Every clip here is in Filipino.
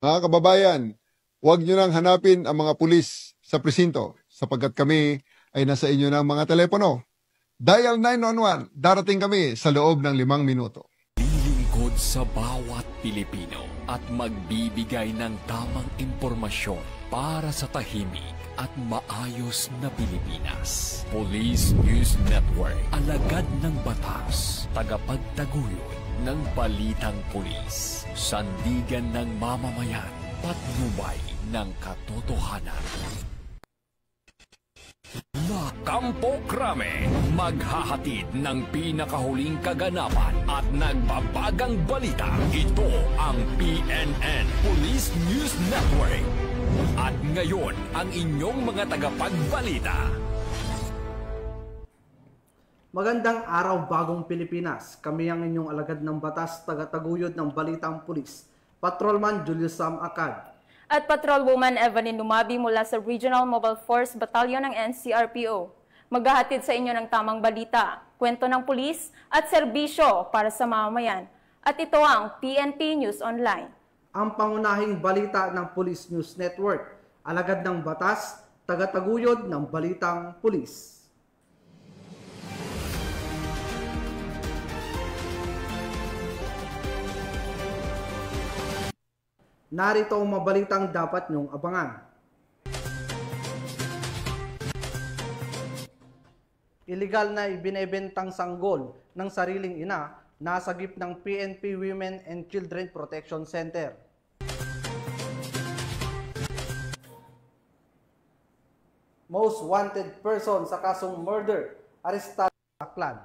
Mga kababayan, huwag nyo nang hanapin ang mga pulis sa presinto sapagkat kami ay nasa inyo ng mga telepono. Dial 911, darating kami sa loob ng 5 minuto. Lilingkod sa bawat Pilipino at magbibigay ng tamang impormasyon para sa tahimik at maayos na Pilipinas. Police News Network, alagad ng batas, tagapagtaguyod ng balitang pulis, sandigan ng mamamayan, patnubay ng katotohanan. Na Kampo Krame, maghahatid ng pinakahuling kaganapan at nagbabagang balita. Ito ang PNN Police News Network. At ngayon, ang inyong mga tagapagbalita. Magandang araw, bagong Pilipinas. Kami ang inyong alagad ng batas, tagataguyod ng balitang pulis. Patrolman Julius Sam Acad. At Patrolwoman Evelyn Lumabi mula sa Regional Mobile Force Battalion ng NCRPO. Maghahatid sa inyo ng tamang balita, kwento ng pulis at serbisyo para sa mamamayan. At ito ang PNP News Online. Ang pangunahing balita ng Police News Network, alagad ng batas, tagataguyod ng balitang pulis. Narito ang mabalitang dapat niyong abangan. Illegal na ibinebentang sanggol ng sariling ina nasagip ng PNP Women and Children Protection Center. Most wanted person sa kasong murder, arestado sa Aklan.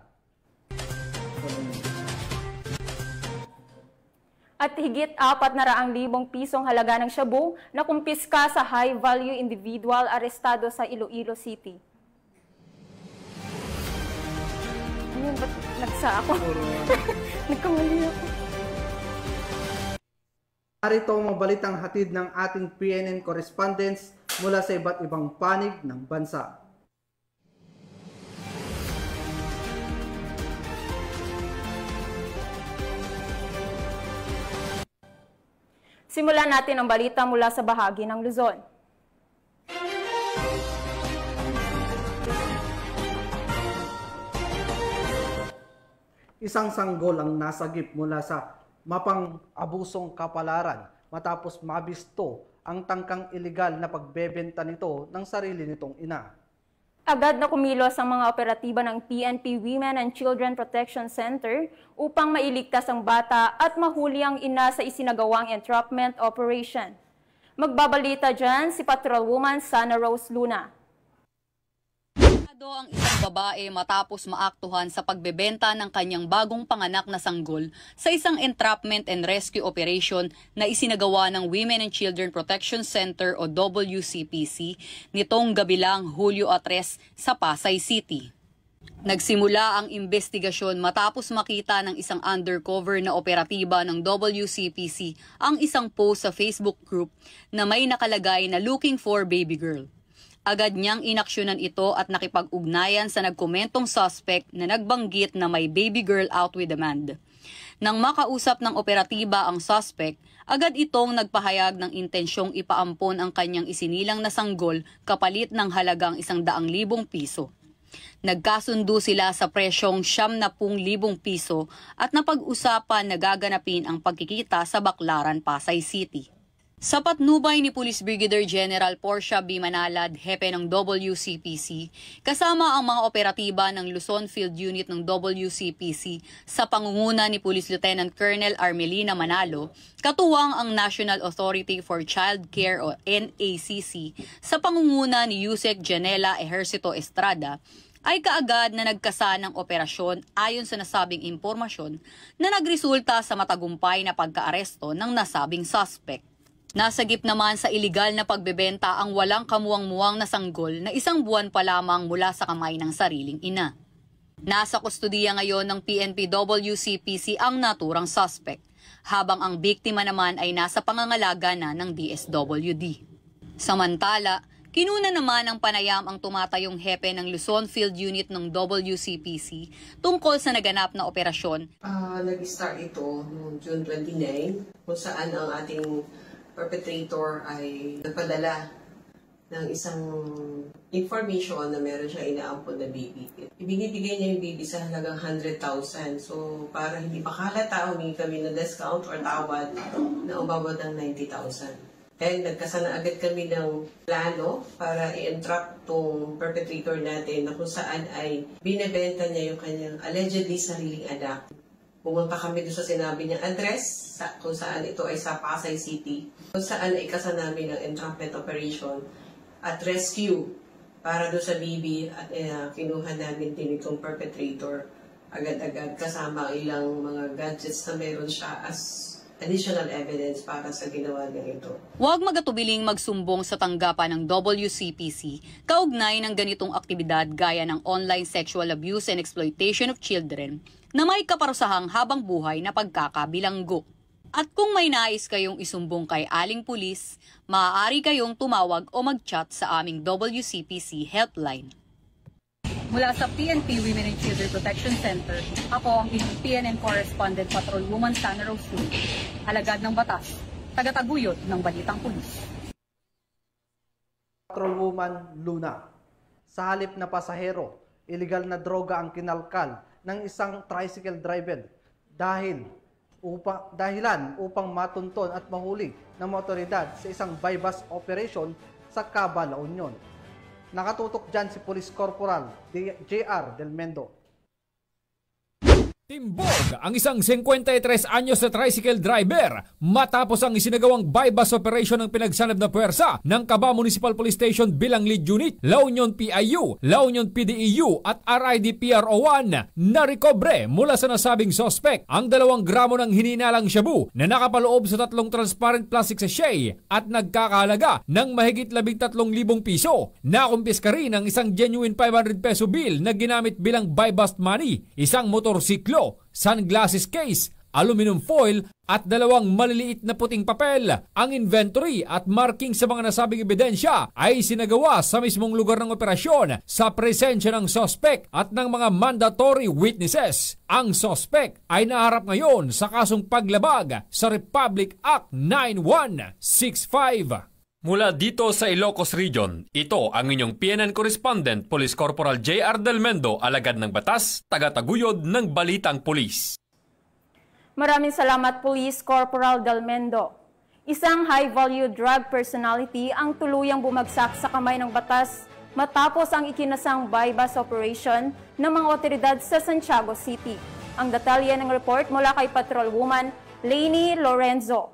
At higit 400,000 pisong halaga ng shabu na kumpiska sa high-value individual arestado sa Iloilo City. Ano yun? Ba't nagsa ako? Nagkamali ako. Narito ang mabalitang hatid ng ating PNN correspondents mula sa iba't ibang panig ng bansa. Simulan natin ang balita mula sa bahagi ng Luzon. Isang sanggol ang nasagip mula sa mapang-abusong kapalaran matapos mabisto ang tangkang ilegal na pagbebenta nito ng sarili nitong ina. Agad na kumilos ang mga operatiba ng PNP Women and Children Protection Center upang mailigtas ang bata at mahuli ang ina sa isinagawang entrapment operation. Magbabalita dyan si Patrolwoman Sana Rose Luna. Ang isang babae matapos maaktuhan sa pagbebenta ng kanyang bagong panganak na sanggol sa isang entrapment and rescue operation na isinagawa ng Women and Children Protection Center o WCPC nitong gabi lang Hulyo 3 sa Pasay City. Nagsimula ang investigasyon matapos makita ng isang undercover na operatiba ng WCPC ang isang post sa Facebook group na may nakalagay na looking for baby girl. Agad niyang inaksyonan ito at nakipag-ugnayan sa nagkomentong suspect na nagbanggit na may baby girl out with demand. Nang makausap ng operatiba ang suspect, agad itong nagpahayag ng intensyong ipaampon ang kanyang isinilang na sanggol kapalit ng halagang 100,000 piso. Nagkasundo sila sa presyong 70,000 piso at napag-usapan na gaganapin ang pagkikita sa Baclaran, Pasay City. Sa patnubay ni Police Brigadier General Portia B. Manalad, hepe ng WCPC, kasama ang mga operatiba ng Luzon Field Unit ng WCPC sa pangunguna ni Police Lieutenant Colonel Armelina Manalo, katuwang ang National Authority for Child Care o NACC sa pangunguna ni Yusek Janela Ejercito Estrada, ay kaagad na nagkasa ng operasyon ayon sa nasabing impormasyon na nagresulta sa matagumpay na pagkaaresto ng nasabing suspect. Nasagip naman sa iligal na pagbebenta ang walang kamuwang-muwang na sanggol na 1 buwan pa lamang mula sa kamay ng sariling ina. Nasa kustudiya ngayon ng PNP WCPC ang naturang suspect, habang ang biktima naman ay nasa pangangalaga na ng DSWD. Samantala, kinuna naman ng panayam ang tumatayong hepe ng Luzon Field Unit ng WCPC tungkol sa naganap na operasyon. Nag-start ito noong June 29 kung saan ang ating perpetrator ay nagpadala ng isang information na meron siya inaampon na baby. Ibinibigay niya yung baby sa halagang 100,000. So, para hindi makalata, humingi kami ng discount or tawad na umabot ng 90,000. And nagkasana agad kami ng plano para i-entrap tong perpetrator natin na kung saan ay binebenta niya yung kanyang allegedly sariling anak. Pumunta kami doon sa sinabi niyang address, kung saan ito ay sa Pasay City, kung saan ay ikasa namin ng entrapment operation at rescue para doon sa baby at kinuha namin din itong perpetrator agad-agad kasama ilang mga gadgets na meron siya as additional evidence para sa ginawa niya ito. Huwag magatubiling magsumbong sa tanggapan ng WCPC kaugnay ng ganitong aktibidad gaya ng online sexual abuse and exploitation of children na may kaparusahang habang buhay na pagkakabilanggo. At kung may nais kayong isumbong kay Aling Pulis, maaari kayong tumawag o mag-chat sa aming WCPC helpline. Mula sa PNP Women and Children Protection Center, ako ang PNN Correspondent Patrolwoman Sana Rose, alagad ng batas, tagataguyod ng Balitang Pulis. Patrolwoman Luna. Sa halip na pasahero, illegal na droga ang kinalkal ng isang tricycle driver dahilan upang matunton at mahuli ng mga otoridad sa isang bypass operation sa Caba, La Union. Nakatutok dyan si Police Corporal JR Del Mendo. Timbog ang isang 53 anyos na tricycle driver matapos ang isinagawang bypass operation ng pinagsanib na puwersa ng Caba Municipal Police Station bilang lead unit, La Union PIU, La Union PDEU at RID-PRO1 na recobre mula sa nasabing sospek ang 2 gramo ng hininalang shabu na nakapaloob sa 3 transparent plastic sachet at nagkakahalaga ng mahigit 13,000 piso. Nakumpiska rin ang isang genuine 500 peso bill na ginamit bilang bypass money, isang motorsiklo, sunglasses case, aluminum foil at 2 maliliit na puting papel. Ang inventory at marking sa mga nasabing ebidensya ay sinagawa sa mismong lugar ng operasyon sa presensya ng sospek at ng mga mandatory witnesses. Ang sospek ay naharap ngayon sa kasong paglabag sa Republic Act 9165. Mula dito sa Ilocos Region, ito ang inyong PNN Correspondent, Police Corporal JR Del Mendo, alagad ng batas, tagataguyod ng Balitang Pulis. Maraming salamat, Police Corporal Del Mendo. Isang high-value drug personality ang tuluyang bumagsak sa kamay ng batas matapos ang ikinasang bypass operation ng mga otoridad sa Santiago City. Ang detalye ng report mula kay Patrolwoman Lainey Lorenzo.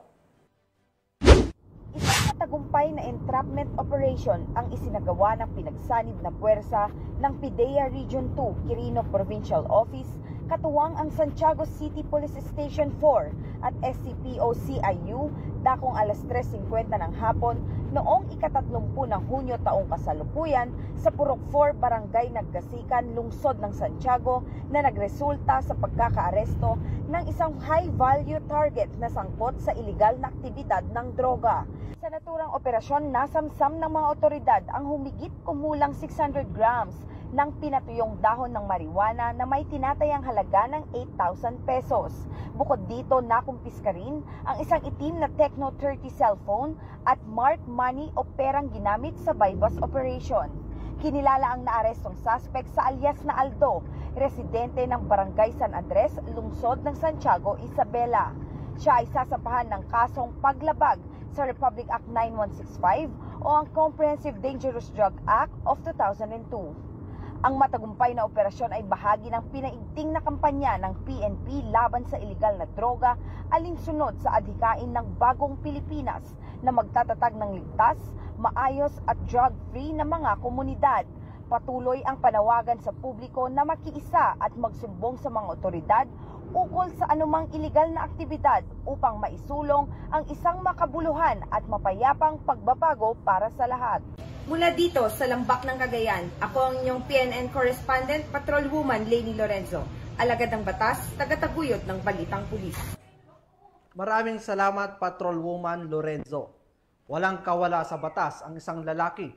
Isang matagumpay na entrapment operation ang isinagawa ng pinagsanib na puwersa ng PIDEA Region 2 Quirino Provincial Office, katuwang ang Santiago City Police Station 4 at SCPO-CIU dakong alas 3:50 ng hapon noong ika-30 ng Hunyo taong kasalukuyan sa Purok 4, Barangay Nagkasikan, Lungsod ng Santiago na nagresulta sa pagkakaaresto ng isang high-value target na sangkot sa iligal na aktibidad ng droga. Sa naturang operasyon, nasamsam ng mga otoridad ang humigit kumulang 600 grams ng pinatuyong dahon ng marijuana na may tinatayang halaga ng 8,000 pesos. Bukod dito, nakumpiska rin ang isang itim na Tecno 30 cellphone at marked money o perang ginamit sa bypass operation. Kinilala ang naarestong suspect sa alias na Aldo, residente ng Barangay San Andres, Lungsod ng Santiago, Isabela. Siya ay sasampahan ng kasong paglabag sa Republic Act 9165 o ang Comprehensive Dangerous Drug Act of 2002. Ang matagumpay na operasyon ay bahagi ng pinaigting na kampanya ng PNP laban sa iligal na droga, alinsunod sa adhikain ng Bagong Pilipinas na magtatatag ng ligtas, maayos at drug-free na mga komunidad. Patuloy ang panawagan sa publiko na makiisa at magsumbong sa mga otoridad ukol sa anumang iligal na aktibidad upang maisulong ang isang makabuluhan at mapayapang pagbabago para sa lahat. Mula dito sa Lambak ng Cagayan, ako ang inyong PNN Correspondent, Patrolwoman Lainey Lorenzo, alagad ng batas, tagataguyod ng Balitang Pulis. Maraming salamat, Patrolwoman Lorenzo. Walang kawala sa batas ang isang lalaki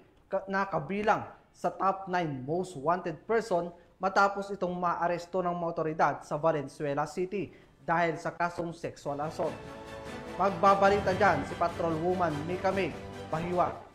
na kabilang sa top 9 most wanted person matapos itong maaresto ng mga otoridad sa Valenzuela City dahil sa kasong sexual assault. Magbabalita dyan si Patrolwoman Mika May Bahiwag.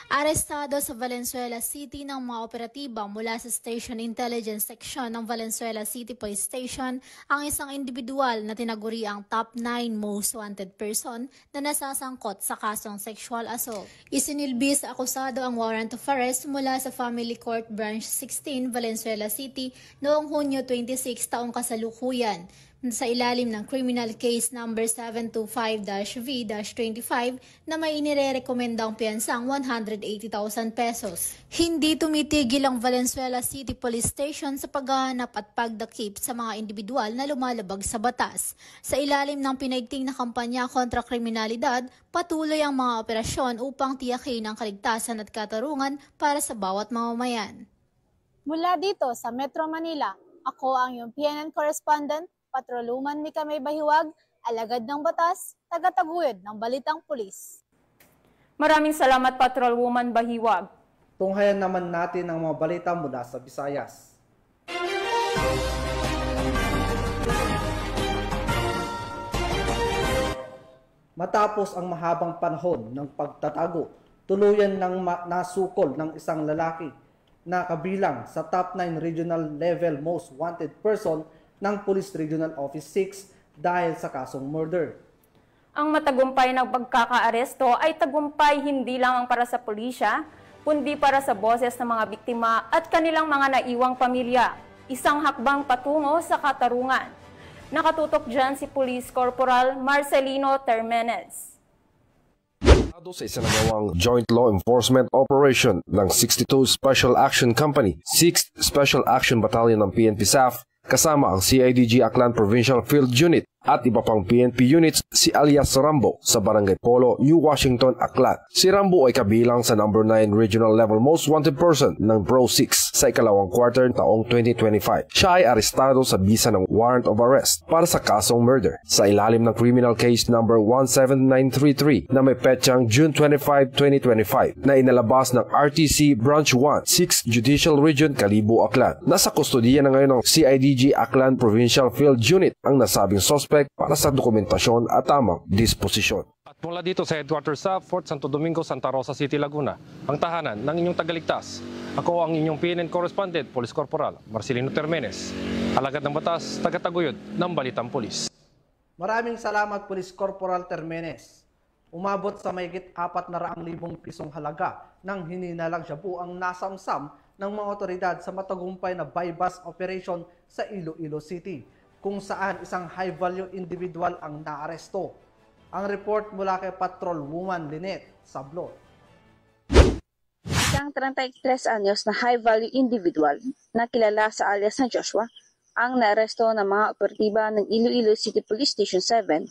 Arestado sa Valenzuela City ng mga operatiba mula sa Station Intelligence Section ng Valenzuela City Police Station ang isang individual na tinaguri ang top 9 most wanted person na nasasangkot sa kasong sexual assault. Isinilbi sa akusado ang warrant of arrest mula sa Family Court Branch 16, Valenzuela City noong Hunyo 26 taong kasalukuyan sa ilalim ng criminal case number 725-V-25 na may inirekomendang piyansang 180,000 pesos. Hindi tumitigil ang Valenzuela City Police Station sa paghahanap at pagdakip sa mga individual na lumalabag sa batas. Sa ilalim ng pinaigting na kampanya kontra kriminalidad, patuloy ang mga operasyon upang tiyakin ang kaligtasan at katarungan para sa bawat mamamayan. Mula dito sa Metro Manila, ako ang iyong PNN correspondent, Patrolwoman Mika May Bahiwag, alagad ng batas, tagataguyod ng balitang pulis. Maraming salamat, Patrolwoman Bahiwag. Tunghayan naman natin ang mga balita mula sa Visayas. Matapos ang mahabang panahon ng pagtatago, tuluyan ng nasukol ng isang lalaki na kabilang sa top 9 regional level most wanted person ng Police Regional Office 6 dahil sa kasong murder. Ang matagumpay ng pagkakaaresto ay tagumpay hindi lamang para sa pulisya, kundi para sa boses ng mga biktima at kanilang mga naiwang pamilya. Isang hakbang patungo sa katarungan. Nakatutok dyan si Police Corporal Marcelino Termenes. Sa isinagawang Joint Law Enforcement Operation ng 62 Special Action Company, 6th Special Action Battalion ng PNP SAF, kasama ang CIDG Aklan Provincial Field Unit at iba pang PNP units si alias Rambo sa Barangay Polo, New Washington, Aklan. Si Rambo ay kabilang sa number 9 regional level most wanted person ng Bro 6 sa ikalawang quarter taong 2025. Siya ay arestado sa bisa ng warrant of arrest para sa kasong murder sa ilalim ng criminal case number 17933 na may petsang June 25, 2025 na inalabas ng RTC Branch 1, 6th Judicial Region, Kalibo, Aklan. Nasa kustodiya na ngayon ng CIDG Aklan Provincial Field Unit ang nasabing suspect para sa dokumentasyon at tamang disposisyon. At mula dito sa headquarters sa Fort Santo Domingo, Santa Rosa City, Laguna, ang tahanan ng inyong tagaligtas. Ako ang inyong PNN correspondent, Police Corporal Marcelino Termenes, alagad ng batas, tagataguyod ng Balitang Pulis. Maraming salamat, Police Corporal Termenes. Umabot sa mahigit 400,000 pisong halaga ng hininalang shabu ang nasamsam ng mga otoridad sa matagumpay na buy-bust operation sa Iloilo City, kung saan isang high-value individual ang naaresto. Ang report mula kay Patrolwoman Lynette Sablon. Isang 33 anyos na high-value individual na kilala sa alias na Joshua ang naaresto ng mga operatiba ng Iloilo City Police Station 7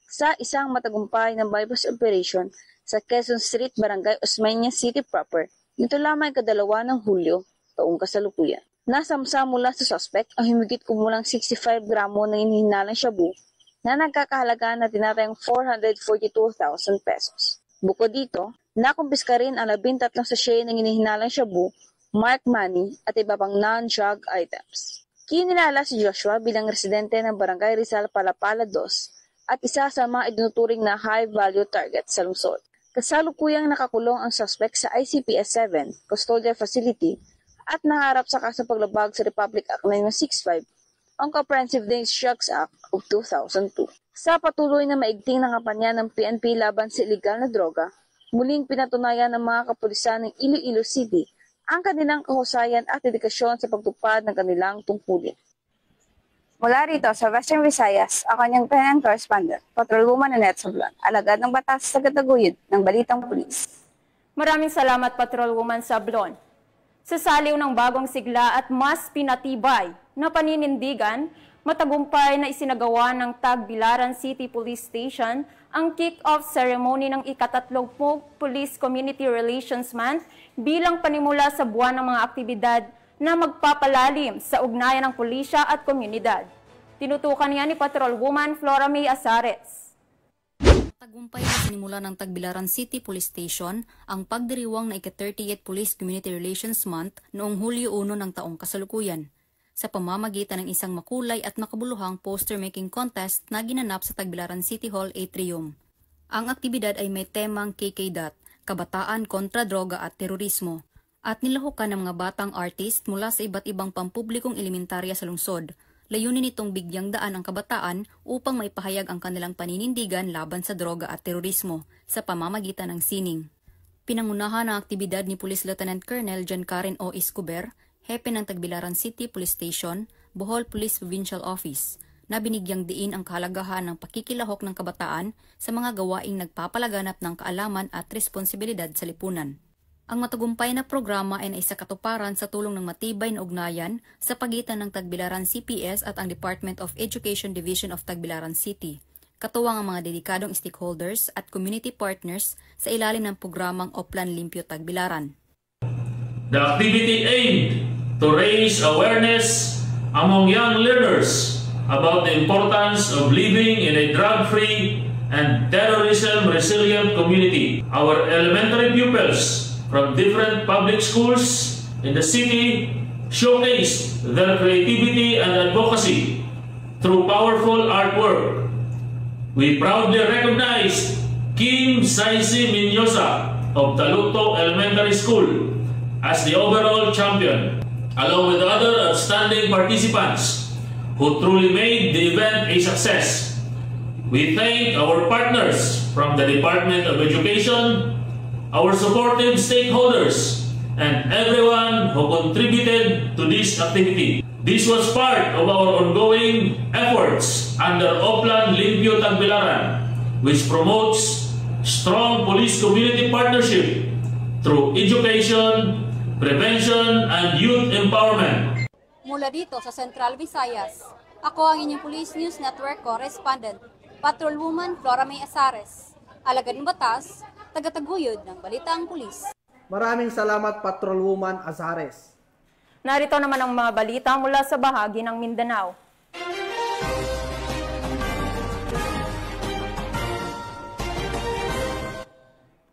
sa isang matagumpay na buy-bust operation sa Quezon Street, Barangay Osmeña City proper nito lamang kadalawa ng Hulyo taong kasalukuyan. Nasamsa mula sa suspect ang humigit kumulang 65 gramo ng hinihinalang shabu na nagkakahalaga na tinatayang 442,000 pesos. Bukod dito, nakumpiska rin ang 13 sachet ng hinihinalang shabu, marked money at iba pang non-drug items. Kinilala si Joshua bilang residente ng Barangay Rizal, Palapala 2 at isa sa mga idinuturing na high-value target sa lungsod. Kasalukuyang nakakulong ang suspect sa ICPS 7 Custodial Facility at naharap sa kasong paglabag sa Republic Act 9165, ang Comprehensive Dangerous Drugs Act of 2002. Sa patuloy na maigting na kampanya ng PNP laban sa iligal na droga, muling pinatunayan ng mga kapulisan ng Iloilo City ang kanilang kahusayan at dedikasyon sa pagtupad ng kanilang tungkulin. Mula rito sa Western Visayas, ako niyang PNN correspondent, Patrolwoman Lynette Sablon, alagad ng batas sa tagataguyod ng Balitang Pulis. Maraming salamat, Patrolwoman Sablon. Sa saliw ng bagong sigla at mas pinatibay na paninindigan, matagumpay na isinagawa ng Tagbilaran City Police Station ang kick-off ceremony ng ika-30 Police Community Relations Month bilang panimula sa buwan ng mga aktibidad na magpapalalim sa ugnayan ng pulisya at komunidad. Tinutukan niya ni Patrolwoman Flora May Azares. Tagumpay na sinimula ng Tagbilaran City Police Station ang pagdiriwang na ika-38 Police Community Relations Month noong Hulyo 1 ng taong kasalukuyan. sa pamamagitan ng isang makulay at makabuluhang poster-making contest na ginanap sa Tagbilaran City Hall Atrium. Ang aktibidad ay may temang KKDAT, Kabataan kontra Droga at Terorismo, at nilahukan ng mga batang artist mula sa iba't ibang pampublikong elementarya sa lungsod. Layunin nitong bigyang daan ang kabataan upang maipahayag ang kanilang paninindigan laban sa droga at terorismo sa pamamagitan ng sining. Pinangunahan ang aktibidad ni Police Lieutenant Colonel John Karen O. Escobar, hepe ng Tagbilaran City Police Station, Bohol Police Provincial Office, na binigyang diin ang kahalagahan ng pakikilahok ng kabataan sa mga gawaing nagpapalaganap ng kaalaman at responsibilidad sa lipunan. Ang matagumpay na programa ay naisakatuparan sa tulong ng matibay na ugnayan sa pagitan ng Tagbilaran CPS at ang Department of Education Division of Tagbilaran City, katuwang ang mga dedikadong stakeholders at community partners sa ilalim ng programang Oplan Limpyo Tagbilaran. The activity aimed to raise awareness among young learners about the importance of living in a drug-free and terrorism-resilient community. Our elementary pupils from different public schools in the city showcased their creativity and advocacy through powerful artwork. We proudly recognized Kim Saisi Minyosa of Talukto Elementary School as the overall champion, along with other outstanding participants who truly made the event a success. We thank our partners from the Department of Education, our supportive stakeholders, and everyone who contributed to this activity. This was part of our ongoing efforts under Oplan Limpyo Tagbilaran, which promotes strong police-community partnership through education, prevention, and youth empowerment. Mula dito sa Central Visayas, ako ang inyong Police News Network correspondent, Patrolwoman Flora May Azares. Alagad ng batas, tagataguyod ng Balitang Pulis. Maraming salamat, Patrolwoman Azares. Narito naman ang mga balita mula sa bahagi ng Mindanao.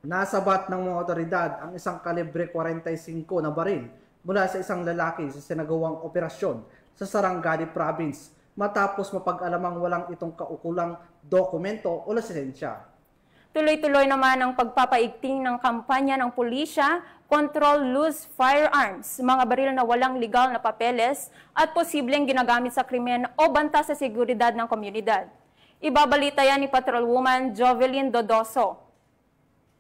Nasabat ng mga otoridad ang isang kalibre 45 na baril mula sa isang lalaki sa sinagawang operasyon sa Sarangani Province matapos mapag-alamang walang itong kaukulang dokumento o lisensya. Tuloy-tuloy naman ang pagpapaigting ng kampanya ng pulisya, Control Loose Firearms, mga baril na walang legal na papeles at posibleng ginagamit sa krimen o banta sa seguridad ng komunidad. Ibabalita yan ni Patrolwoman Jovelyn Dodoso.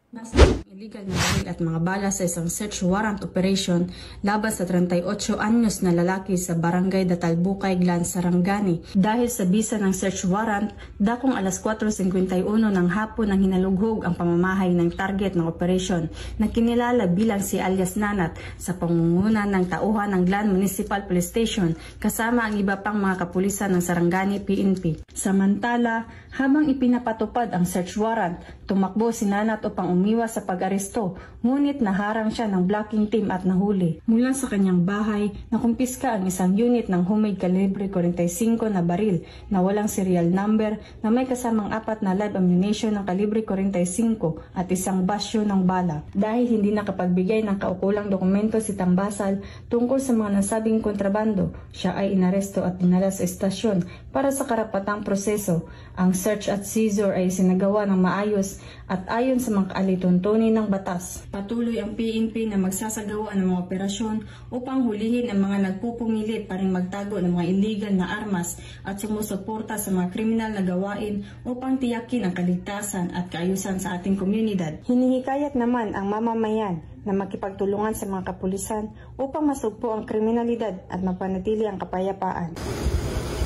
Nasa illegal na baril at mga bala sa isang search warrant operation laban sa 38 anyos na lalaki sa Barangay Datalbukay, Glan, Sarangani. Dahil sa bisa ng search warrant, dakong alas 4:51 ng hapon nang hinalughog ang pamamahay ng target ng operation na kinilala bilang si alias Nanat sa pangunguna ng tauhan ng Glan Municipal Police Station kasama ang iba pang mga kapulisan ng Sarangani PNP. Samantala, habang ipinapatupad ang search warrant, tumakbo si Nanat upang umiwas sa pag-aresto, ngunit naharang siya ng blocking team at nahuli. Mula sa kanyang bahay, nakumpiska ang isang unit ng homemade kalibre 45 na baril na walang serial number na may kasamang 4 na live ammunition ng kalibre 45 at isang basyo ng bala. Dahil hindi nakapagbigay ng kaukulang dokumento si Tambasal tungkol sa mga nasabing kontrabando, siya ay inaresto at dinala sa estasyon para sa karapatang proseso. Ang search at seizure ay sinagawa ng maayos at ayon sa mga alituntunin ng batas. Patuloy ang PNP na magsasagawa ng mga operasyon upang hulihin ang mga nagpupungilit para magtago ng mga illegal na armas at sumusuporta sa mga kriminal na gawain upang tiyakin ang kaligtasan at kaayusan sa ating komunidad. Hinihikayat naman ang mamamayan na makipagtulungan sa mga kapulisan upang masugpo ang kriminalidad at mapanatili ang kapayapaan.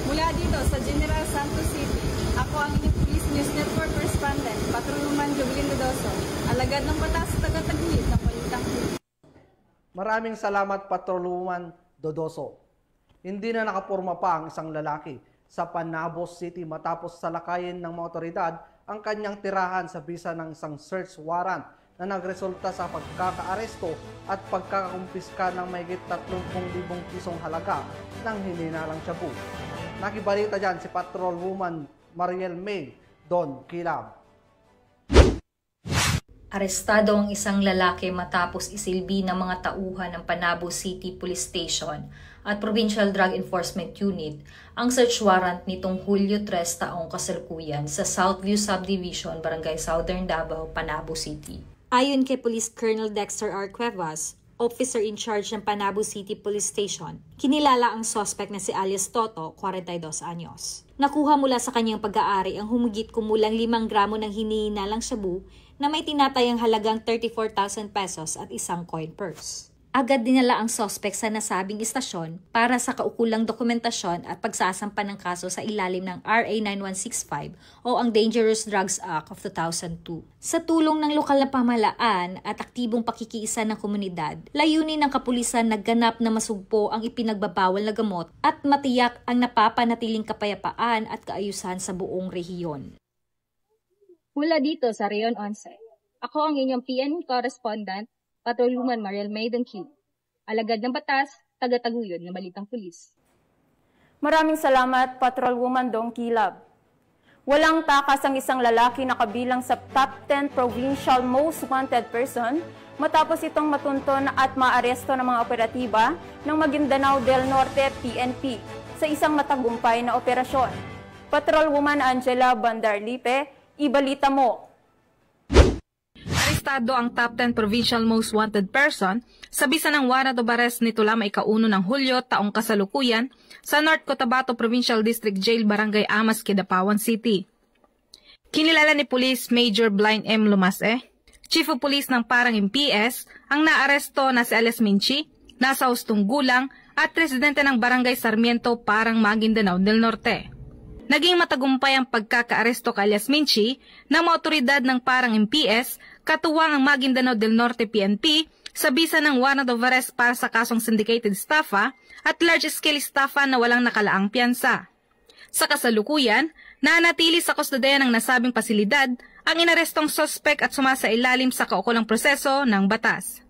Mula dito sa General Santos City, ako ang inyong Police News Network correspondent, Patrolwoman Jovelyn Dodoso, alagad ng batas, tagataguyod ng Balitang Pulis. Maraming salamat, Patrolwoman Dodoso. Hindi na nakapurma pa ang isang lalaki sa Panabos City matapos salakayin ng mga otoridad ang kanyang tirahan sa bisa ng isang search warrant na nagresulta sa pagkakaaresto at pagkakakumpiska ng mahigit 30,000 pisong halaga ng hininalang shabu. Nakibalita dyan si Patrolwoman Mariel May Don Kilab. Arestado ang isang lalaki matapos isilbi ng mga tauhan ng Panabo City Police Station at Provincial Drug Enforcement Unit ang search warrant nitong Hulyo 3 taong kasalukuyan sa Southview Subdivision, Barangay Southern Davao, Panabo City. Ayon kay Police Colonel Dexter R. Cuevas, Officer in charge ng Panabo City Police Station, kinilala ang suspect na si alias Toto, 42 anyos. Nakuha mula sa kanyang pag-aari ang humigit kumulang 5 gramo ng hinihinalang shabu na may tinatayang halagang 34,000 pesos at isang coin purse. Agad dinala ang suspect sa nasabing istasyon para sa kaukulang dokumentasyon at pagsasampa ng kaso sa ilalim ng RA 9165 o ang Dangerous Drugs Act of 2002. Sa tulong ng lokal na pamahalaan at aktibong pakikiisa ng komunidad, layunin ng kapulisan na ganap na masugpo ang ipinagbabawal na gamot at matiyak ang napapanatiling kapayapaan at kaayusan sa buong rehiyon. Mula dito sa Rehiyon 11, ako ang inyong PN correspondent, Patrolwoman Mariel Maiden King. Alagad ng batas, taga-taguyod ng Balitang Pulis. Maraming salamat, Patrolwoman Dong Kilab. Walang takas ang isang lalaki na kabilang sa top 10 provincial most wanted person matapos itong matunton at maaresto ng mga operatiba ng Maguindanao del Norte PNP sa isang matagumpay na operasyon. Patrolwoman Angela Bandarlipe, ibalita mo. Arestado ang top 10 provincial most wanted person sa bisa ng warrant of arrest nito lamang ika-1 ng Hulyo taong kasalukuyan sa North Cotabato Provincial District Jail, Barangay Amas, Kidapawan City. Kinilala ni Police Major Blind M. Lumase, Chief of Police ng Parang MPS, ang naaresto na si alias Minchi, nasa hustong gulang at residente ng Barangay Sarmiento, Parang Maguindanao del Norte. Naging matagumpay ang pagkakaaresto kay alias Minchi ng mga otoridad ng Parang MPS, katuwang ang Maguindanao del Norte PNP sa bisa ng warrant of arrest para sa kasong syndicated estafa at large-scale estafa na walang nakalaang piyansa. Sa kasalukuyan, nanatili sa kustodiya ng nasabing pasilidad ang inarestong suspect at sumasailalim sa kaukulang proseso ng batas.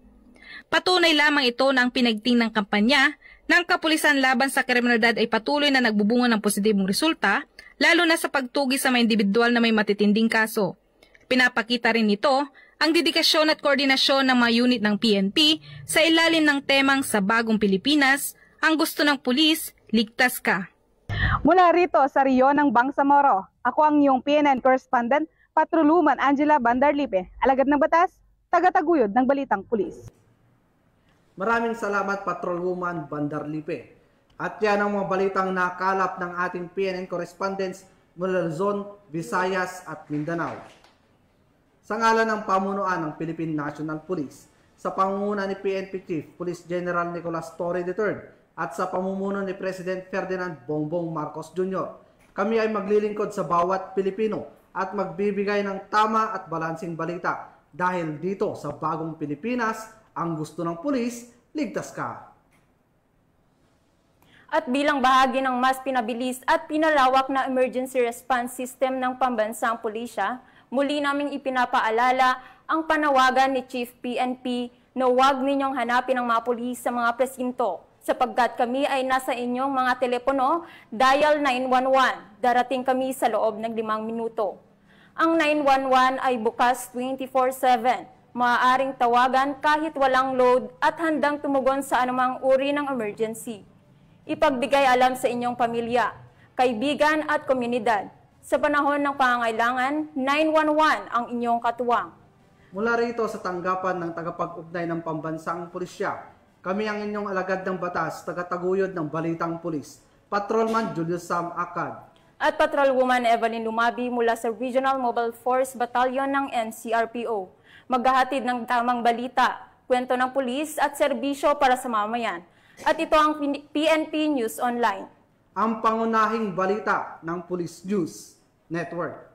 Patunay lamang ito na ang pinagting ng kampanya ng kapulisan laban sa kriminalidad ay patuloy na nagbubunga ng positibong resulta, lalo na sa pagtugi sa mga individual na may matitinding kaso. Pinapakita rin nito ang dedikasyon at koordinasyon ng mga unit ng PNP sa ilalim ng temang sa bagong Pilipinas, ang gusto ng pulis, ligtas ka. Mula rito sa Rio ng Bangsamoro, ako ang iyong PNN correspondent, Patrolwoman Angela Bandarlipe, alagad ng batas, taga-taguyod ng Balitang Pulis. Maraming salamat, Patrolwoman Bandarlipe. At yan ang mga balitang nakalap ng ating PNN correspondents mula Luzon, Visayas at Mindanao. Sa ngalan ng pamunuan ng Philippine National Police, sa pangunguna ni PNP Chief Police General Nicolas Torre III at sa pamumuno ni President Ferdinand Bongbong Marcos Jr., kami ay maglilingkod sa bawat Pilipino at magbibigay ng tama at balansing balita dahil dito sa bagong Pilipinas, ang gusto ng pulis, ligtas ka. At bilang bahagi ng mas pinabilis at pinalawak na emergency response system ng pambansang pulisya, muli naming ipinapaalala ang panawagan ni Chief PNP na huwag ninyong hanapin ang mga pulis sa mga presinto sapagkat kami ay nasa inyong mga telepono, dial 911. Darating kami sa loob ng 5 minuto. Ang 911 ay bukas 24/7. Maaaring tawagan kahit walang load at handang tumugon sa anumang uri ng emergency. Ipagbigay alam sa inyong pamilya, kaibigan at komunidad. Sa panahon ng pangangailangan, 911 ang inyong katuwang. Mula rito sa tanggapan ng tagapag-ugnay ng pambansang pulisya, kami ang inyong alagad ng batas, taga-taguyod ng Balitang Pulis, Patrolman Julius Sam Acad. At Patrolwoman Evelyn Lumabi mula sa Regional Mobile Force Battalion ng NCRPO. Maghahatid ng tamang balita, kwento ng pulis at serbisyo para sa mamayan. At ito ang PNP News Online. Ang pangunahing balita ng Police News Network.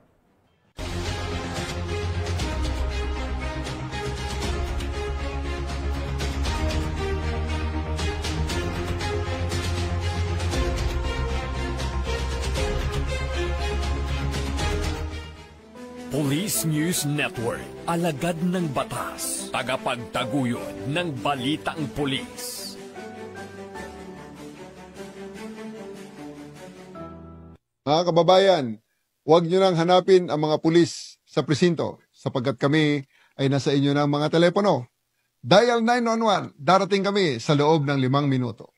Police News Network, alagad ng batas, tagapagtaguyod ng balitang pulis. Mga kababayan, huwag nyo nang hanapin ang mga pulis sa presinto sapagkat kami ay nasa inyo ng mga telepono. Dial 911, darating kami sa loob ng 5 minuto.